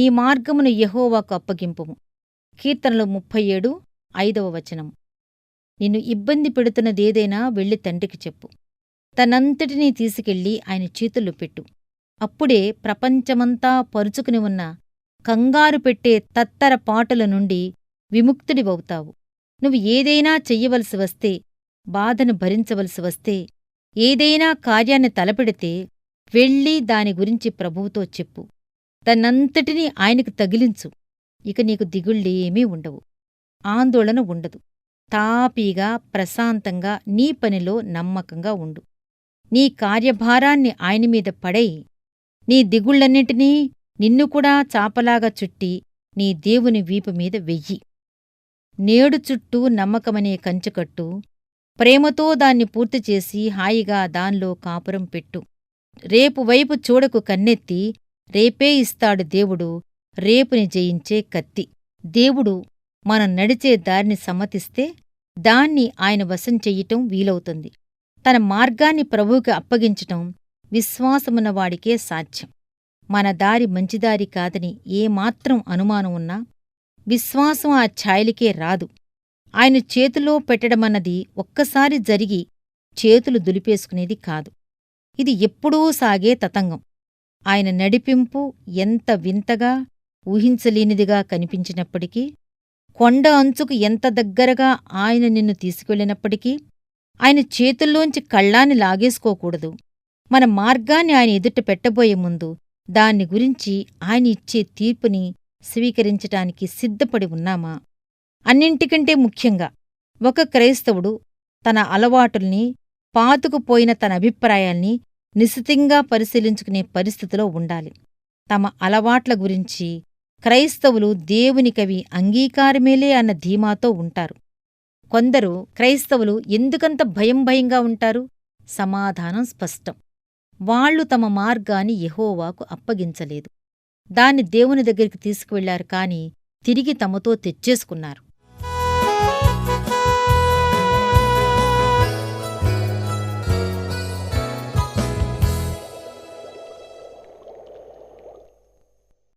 మార్గమును యెహోవాకు అప్పగింపుము. కీర్తనలు 37:5. నిన్ను ఇబ్బంది పెడుతున్నదేదైనా వెళ్ళి తండ్రికి చెప్పు. తనంతటినీ తీసుకెళ్ళి ఆయన చేతుల్లో పెట్టు. అప్పుడే ప్రపంచమంతా పరుచుకుని ఉన్న కంగారు పెట్టే తత్తర పాటుల నుండి విముక్తుడివవుతావు. నువ్వు ఏదైనా చెయ్యవలసి వస్తే, బాధను భరించవలసి వస్తే, ఏదైనా కార్యాన్ని తలపెడితే వెళ్ళి దాని గురించి ప్రభువుతో చెప్పు. తనంతటినీ ఆయనకు తగిలించు. ఇక నీకు దిగుళ్ళేమీ ఉండవు. ఆందోళన ఉండదు. తాపీగా ప్రశాంతంగా నీ పనిలో నమ్మకంగా ఉండు. నీ కార్యభారాన్ని ఆయనమీద పడేయి. నీ దిగుళ్లన్నింటినీ నిన్ను కూడా చాపలాగా చుట్టి నీ దేవుని వీపుమీద వెయ్యి. నేడు చుట్టూ నమ్మకమనే కంచుకట్టు. ప్రేమతో దాన్ని పూర్తిచేసి హాయిగా దాన్లో కాపురం పెట్టు. రేపు వైపు చూడకు కన్నెత్తి. రేపే ఇస్తాడు దేవుడు రేపుని జయించే కత్తి. దేవుడు మనం నడిచే దారిని సమ్మతిస్తే దాన్ని ఆయన వశం చెయ్యటం వీలవుతుంది. తన మార్గాన్ని ప్రభువుకి అప్పగించటం విశ్వాసమున్నవాడికే సాధ్యం. మన దారి మంచిదారి కాదని ఏమాత్రం అనుమానం ఉన్నా విశ్వాసం ఆ ఛాయలికే రాదు. ఆయన చేతిలో పెట్టడమన్నది ఒక్కసారి జరిగి చేతులు దులిపేసుకునేది కాదు. ఇది ఎప్పుడూ సాగే తతంగం. ఆయన నడిపింపు ఎంత వింతగా, ఊహించలేనిదిగా కనిపించినప్పటికీ, కొండ అంచుకు ఎంత దగ్గరగా ఆయన నిన్ను తీసుకెళ్లినప్పటికీ, ఆయన చేతుల్లోంచి కళ్ళాన్ని లాగేసుకోకూడదు. మన మార్గాన్ని ఆయన ఎదుట పెట్టబోయే ముందు దాన్ని గురించి ఆయన ఇచ్చే తీర్పుని స్వీకరించటానికి సిద్ధపడి ఉన్నామా? అన్నింటికంటే ముఖ్యంగా ఒక క్రైస్తవుడు తన అలవాటుల్ని, పాతుకుపోయిన తన అభిప్రాయాల్ని నిశితంగా పరిశీలించుకునే పరిస్థితిలో ఉండాలి. తమ అలవాట్ల గురించి క్రైస్తవులు దేవునికవి అంగీకారమేలే అన్న ధీమాతో ఉంటారు. కొందరు క్రైస్తవులు ఎందుకంత భయంగా ఉంటారు? సమాధానం స్పష్టం. వాళ్లు తమ మార్గాన్ని యెహోవాకు అప్పగించలేదు. దాన్ని దేవుని దగ్గరికి తీసుకువెళ్లారు కాని తిరిగి తమతో తెచ్చేసుకున్నారు.